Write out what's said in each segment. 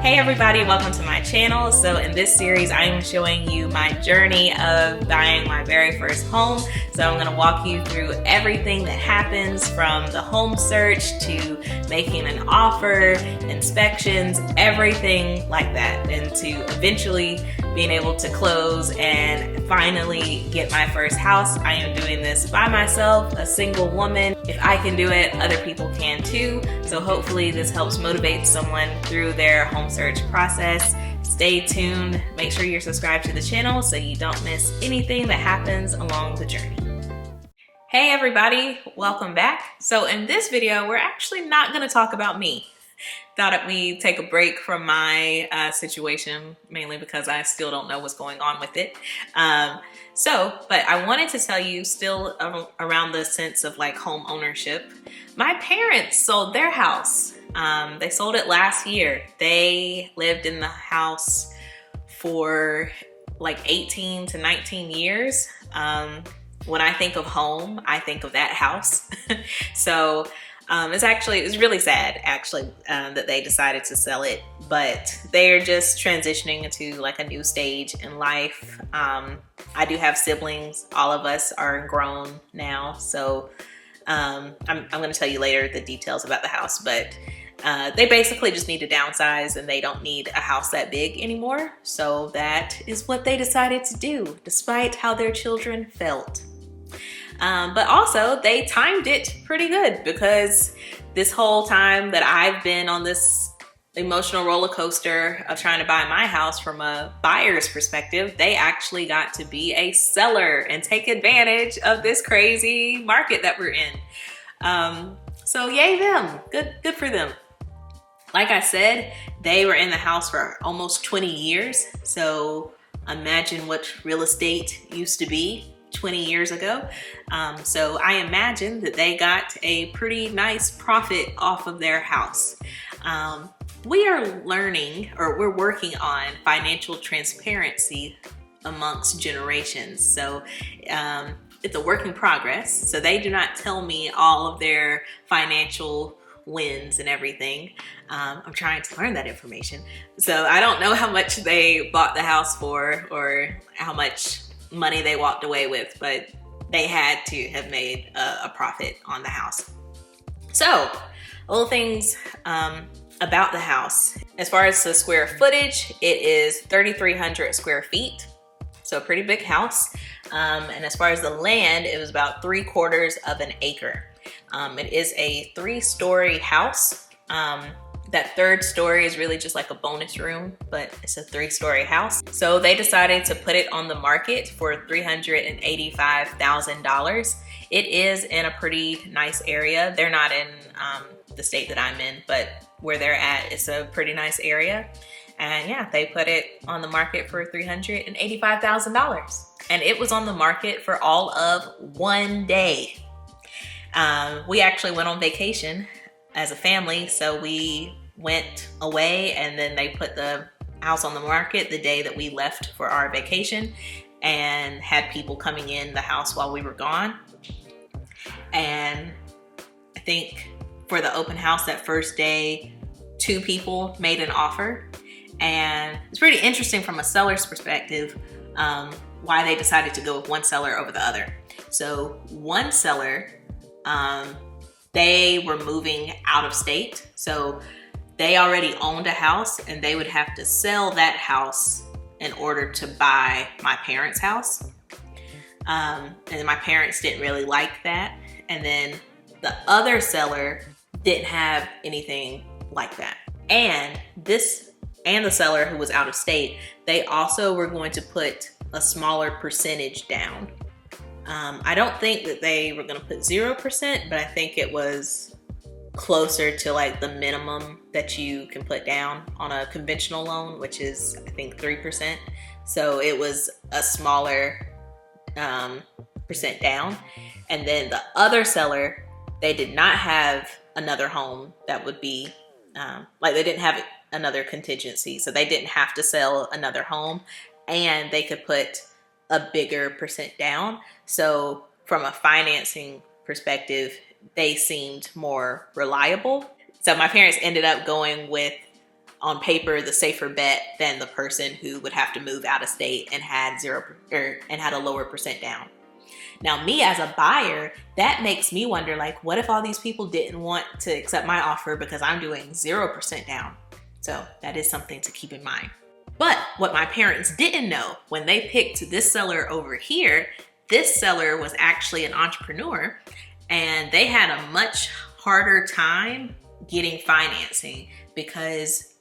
Hey everybody, welcome to my channel. So in this series, I am showing you my journey of buying my very first home. So I'm gonna walk you through everything that happens from the home search to making an offer, inspections, everything like that, and to eventually being able to close and finally get my first house. I am doing this by myself, a single woman. If I can do it, other people can too. So hopefully this helps motivate someone through their home search process. Stay tuned. Make sure you're subscribed to the channel so you don't miss anything that happens along the journey. Hey everybody, welcome back. So in this video, we're actually not gonna talk about me. Thought that we'd take a break from my situation, mainly because I still don't know what's going on with it. But I wanted to tell you still around the sense of like home ownership. My parents sold their house. They sold it last year. They lived in the house for like 18 to 19 years. When I think of home, I think of that house. So it's really sad actually that they decided to sell it, but they're just transitioning into like a new stage in life. I do have siblings. All of us are grown now. So I'm going to tell you later the details about the house, but they basically just need to downsize and they don't need a house that big anymore. So that is what they decided to do, despite how their children felt. But also they timed it pretty good, because this whole time that I've been on this emotional roller coaster of trying to buy my house from a buyer's perspective, they actually got to be a seller and take advantage of this crazy market that we're in. So yay them, good for them. Like I said, they were in the house for almost 20 years. So imagine what real estate used to be 20 years ago. So I imagine that they got a pretty nice profit off of their house. We are learning, or we're working on financial transparency amongst generations. So it's a work in progress. So they do not tell me all of their financial wins and everything. I'm trying to learn that information. So I don't know how much they bought the house for or how much money they walked away with, but they had to have made a profit on the house. So little things about the house. As far as the square footage, it is 3,300 square feet. So a pretty big house. And as far as the land, it was about 3/4 of an acre. It is a 3-story house. That 3rd story is really just like a bonus room, but it's a 3-story house. So they decided to put it on the market for $385,000. It is in a pretty nice area. They're not in the state that I'm in, but where they're at, it's a pretty nice area. And yeah, they put it on the market for $385,000. And it was on the market for all of 1 day. We actually went on vacation as a family, so we went away and then they put the house on the market the day that we left for our vacation and had people coming in the house while we were gone. And I think for the open house that first day, 2 people made an offer, and it's pretty interesting from a seller's perspective why they decided to go with one seller over the other. So one seller, they were moving out of state, so they already owned a house and they would have to sell that house in order to buy my parents' house. And my parents didn't really like that. And then the other seller didn't have anything like that. And the seller who was out of state, they also were going to put a smaller percentage down. I don't think that they were gonna put 0%, but I think it was closer to like the minimum that you can put down on a conventional loan, which is I think 3%. So it was a smaller percent down. And then the other seller, they did not have another home that would be they didn't have another contingency, so they didn't have to sell another home, and they could put a bigger percent down. So from a financing perspective, they seemed more reliable. So my parents ended up going with on paper the safer bet than the person who would have to move out of state and had a lower percent down. Now, me as a buyer, that makes me wonder, like, what if all these people didn't want to accept my offer because I'm doing 0% down? So that is something to keep in mind. But what my parents didn't know when they picked this seller over here, this seller was actually an entrepreneur, and they had a much harder time getting financing because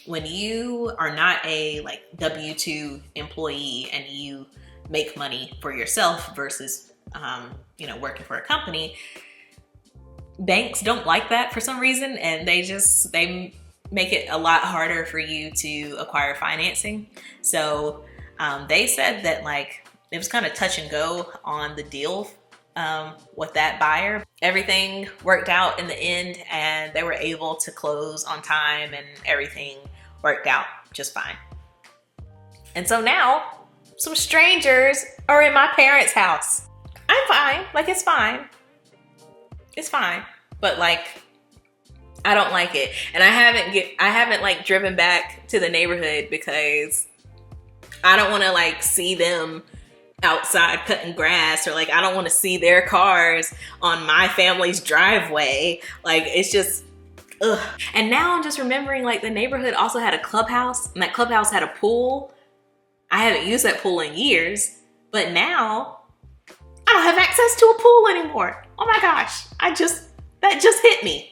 when you are not a like W-2 employee and you make money for yourself versus working for a company, banks don't like that for some reason, and they make it a lot harder for you to acquire financing. So they said that like it was kind of touch and go on the deal with that buyer. Everything worked out in the end, and they were able to close on time, and everything worked out just fine. And so now some strangers are in my parents' house. I'm fine, like it's fine. It's fine, but like I don't like it. And I haven't like driven back to the neighborhood because I don't want to like see them outside cutting grass, or like I don't want to see their cars on my family's driveway. Like it's just ugh. And now I'm just remembering like the neighborhood also had a clubhouse, and that clubhouse had a pool. I haven't used that pool in years, but now I don't have access to a pool anymore. Oh my gosh, that just hit me.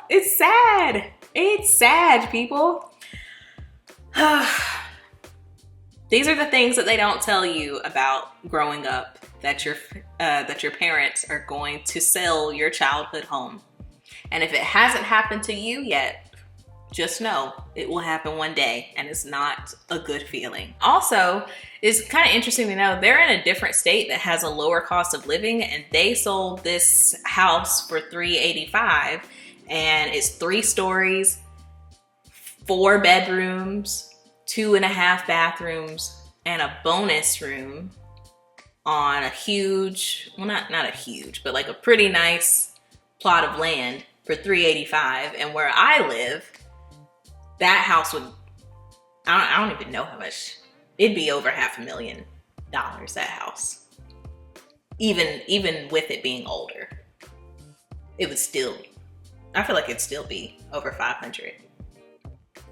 It's sad. It's sad, people. These are the things that they don't tell you about growing up, that your parents are going to sell your childhood home. And if it hasn't happened to you yet, just know it will happen one day, and it's not a good feeling. Also, it's kind of interesting to know they're in a different state that has a lower cost of living, and they sold this house for $385,000, and it's 3 stories, 4 bedrooms, 2.5 bathrooms, and a bonus room on a huge, well, not a huge, but like a pretty nice plot of land for $385,000. And where I live, that house would, I don't even know how much, it'd be over $500,000, that house. Even with it being older, it would still, I feel like it'd still be over 500,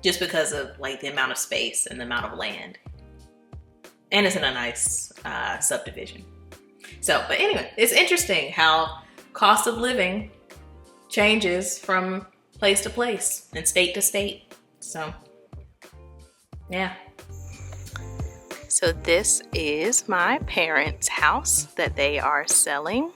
just because of like the amount of space and the amount of land. And it's in a nice subdivision. So, but anyway, it's interesting how cost of living changes from place to place and state to state. So, yeah. So this is my parents' house that they are selling.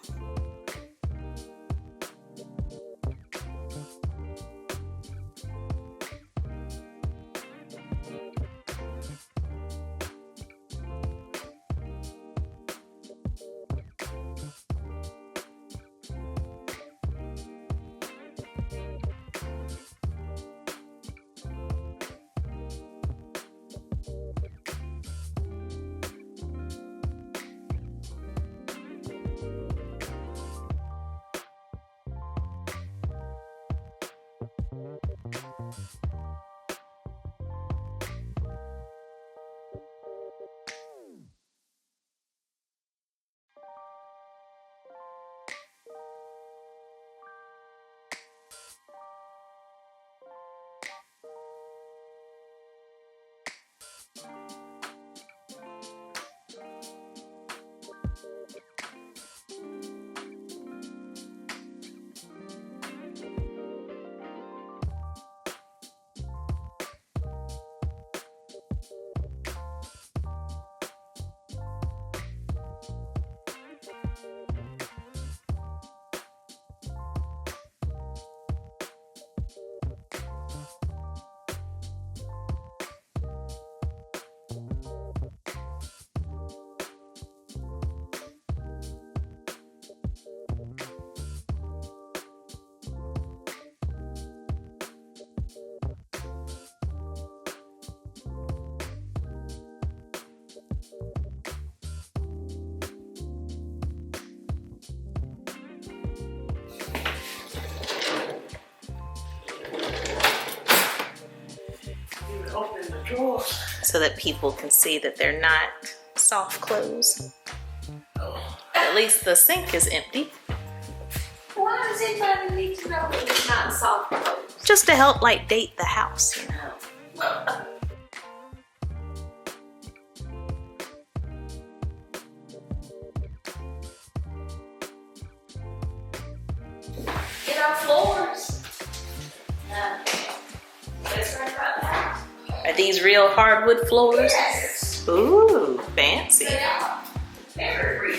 so that people can see that they're not soft clothes. At least the sink is empty. Why does anybody need to know that it's not soft clothes? Just to help like date the house, you know. Get our floors. That's right about that. Are these real hardwood floors? Yes. Ooh, fancy. They are. Very real.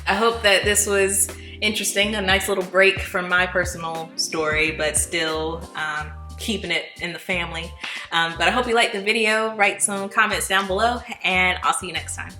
I hope that this was interesting, a nice little break from my personal story, but still keeping it in the family. But I hope you liked the video. Write some comments down below, and I'll see you next time.